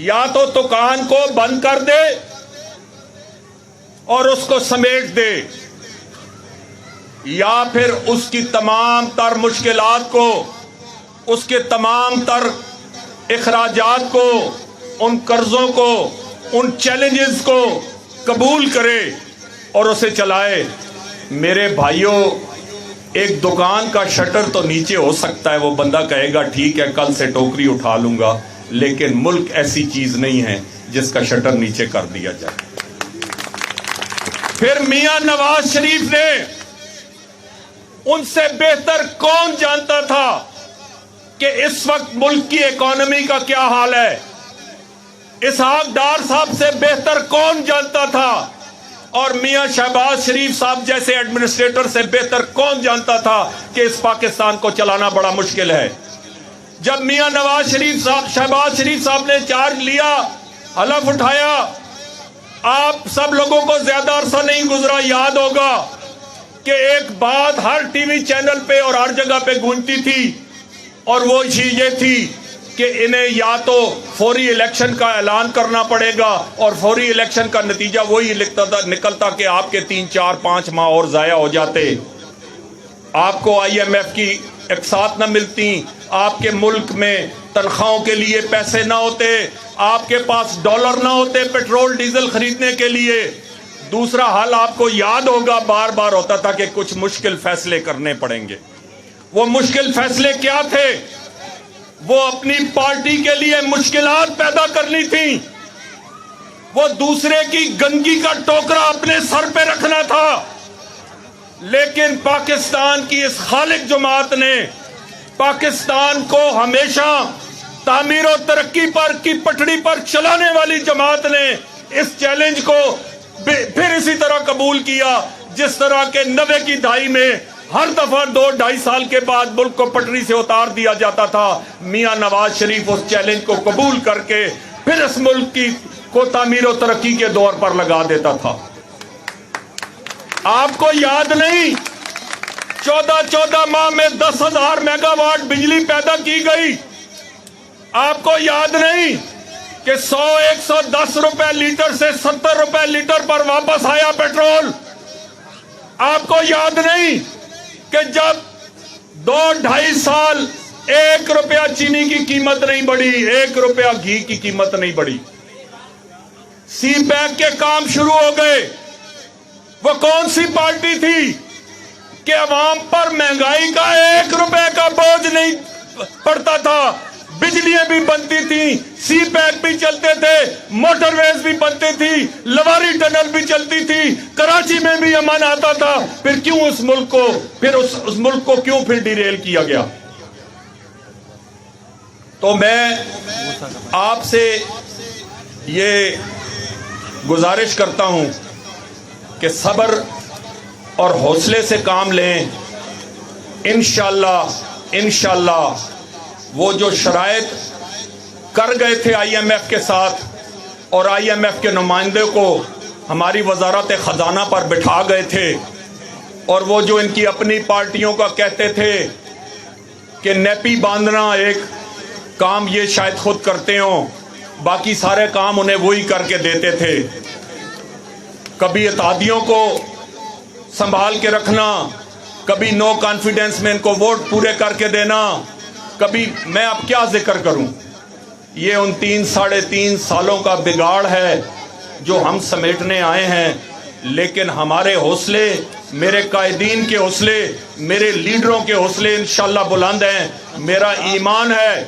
یا تو دکان کو بند کر دے اور اس کو سمیٹ دے، یا پھر اس کی تمام تر مشکلات کو، اس کے تمام تر اخراجات کو، ان قرضوں کو، ان چیلنجز کو قبول کرے اور اسے چلائے۔ میرے بھائیوں، ایک دکان کا شٹر تو نیچے ہو سکتا ہے، وہ بندہ کہے گا ٹھیک ہے کل سے ٹوکری اٹھا لوں گا، لیکن ملک ایسی چیز نہیں ہے جس کا شٹر نیچے کر دیا جائے۔ پھر میاں نواز شریف نے، ان سے بہتر کون جانتا تھا کہ اس وقت ملک کی اکانومی کا کیا حال ہے؟ اسحاق ڈار صاحب سے بہتر کون جانتا تھا؟ اور میاں شہباز شریف صاحب جیسے ایڈمنسٹریٹر سے بہتر کون جانتا تھا کہ اس پاکستان کو چلانا بڑا مشکل ہے؟ جب میاں نواز شریف صاحب، شہباز شریف صاحب نے چارج لیا، حلف اٹھایا، آپ سب لوگوں کو زیادہ عرصہ نہیں گزرا، یاد ہوگا کہ ایک بات ہر ٹی وی چینل پہ اور ہر جگہ پہ گونجتی تھی، اور وہ چیز یہ تھی کہ انہیں یا تو فوری الیکشن کا اعلان کرنا پڑے گا، اور فوری الیکشن کا نتیجہ وہی نکلتا کہ آپ کے 3 4 5 ماہ اور ضائع ہو جاتے، آپ کو IMF کی اقساط نہ ملتی، آپ کے ملک میں تنخواہوں کے لیے پیسے نہ ہوتے، آپ کے پاس ڈالر نہ ہوتے پیٹرول ڈیزل خریدنے کے لیے۔ دوسرا حل آپ کو یاد ہوگا بار بار ہوتا تھا کہ کچھ مشکل فیصلے کرنے پڑیں گے۔ وہ مشکل فیصلے کیا تھے؟ وہ اپنی پارٹی کے لیے مشکلات پیدا کرنی تھی، وہ دوسرے کی گندگی کا ٹوکرا اپنے سر پہ رکھنا تھا۔ لیکن پاکستان کی اس خالق جماعت نے، پاکستان کو ہمیشہ تعمیر و ترقی پر کی پٹڑی پر چلانے والی جماعت نے اس چیلنج کو پھر اسی طرح قبول کیا جس طرح کے 90 کی دہائی میں ہر دفعہ 2-2.5 سال کے بعد ملک کو پٹری سے اتار دیا جاتا تھا۔ میاں نواز شریف اس چیلنج کو قبول کر کے پھر اس ملک کو تعمیر و ترقی کے دور پر لگا دیتا تھا۔ آپ کو یاد نہیں 14 ماہ میں 10,000 میگا واٹ بجلی پیدا کی گئی؟ آپ کو یاد نہیں کہ 110 روپے لیٹر سے 70 روپے لیٹر پر واپس آیا پیٹرول؟ آپ کو یاد نہیں کہ جب 2-2.5 سال 1 روپیہ چینی کی قیمت نہیں بڑھی، 1 روپیہ گھی کی قیمت نہیں بڑھی، سی پیک کے کام شروع ہو گئے؟ وہ کون سی پارٹی تھی کہ عوام پر مہنگائی کا 1 روپے کا بوجھ نہیں پڑتا تھا؟ بجلیاں بھی بنتی تھیں، سی پیک بھی چلتے تھے، موٹر ویز بھی بنتی تھی، لواری ٹنل بھی چلتی تھی، کراچی میں بھی امن آتا تھا۔ پھر کیوں اس ملک کو کیوں پھر ڈیریل کیا گیا؟ تو میں آپ سے یہ گزارش کرتا ہوں کہ صبر اور حوصلے سے کام لیں۔ انشاءاللہ وہ جو شرائط کر گئے تھے IMF کے ساتھ، اور IMF کے نمائندے کو ہماری وزارت خزانہ پر بٹھا گئے تھے، اور وہ جو ان کی اپنی پارٹیوں کا کہتے تھے کہ نیپی باندھنا ایک کام یہ شاید خود کرتے ہوں، باقی سارے کام انہیں وہی کر کے دیتے تھے۔ کبھی اتحادیوں کو سنبھال کے رکھنا، کبھی نو کانفیڈنس میں ان کو ووٹ پورے کر کے دینا، کبھی میں اب کیا ذکر کروں۔ یہ ان 3-3.5 سالوں کا بگاڑ ہے جو ہم سمیٹنے آئے ہیں، لیکن ہمارے حوصلے، میرے قائدین کے حوصلے، میرے لیڈروں کے حوصلے انشاءاللہ بلند ہیں۔ میرا ایمان ہے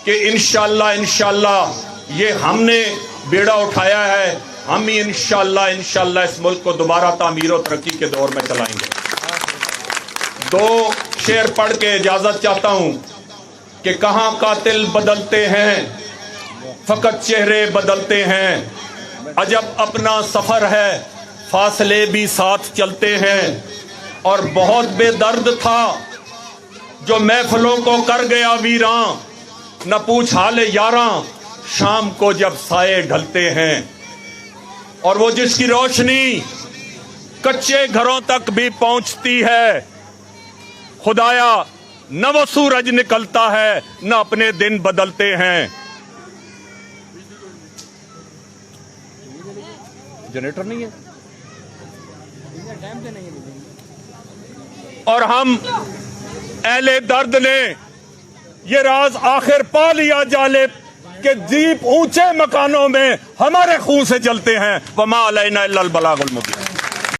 کہ انشاءاللہ یہ ہم نے بیڑا اٹھایا ہے، ہم ہی انشاءاللہ اس ملک کو دوبارہ تعمیر و ترقی کے دور میں چلائیں گے۔ 2 شعر پڑھ کے اجازت چاہتا ہوں کہ کہاں قاتل بدلتے ہیں، فقط چہرے بدلتے ہیں، عجب اپنا سفر ہے، فاصلے بھی ساتھ چلتے ہیں، اور بہت بے درد تھا جو محفلوں کو کر گیا ویراں، نہ پوچھ حال یاراں شام کو جب سائے ڈھلتے ہیں، اور وہ جس کی روشنی کچے گھروں تک بھی پہنچتی ہے، خدایا نہ وہ سورج نکلتا ہے نہ اپنے دن بدلتے ہیں۔ جنریٹر نہیں ہے اور ہم اہل درد نے یہ راز آخر پا لیا جالب کہ جیپ اونچے مکانوں میں ہمارے خون سے جلتے ہیں وما علینا الا البلاغ المبین.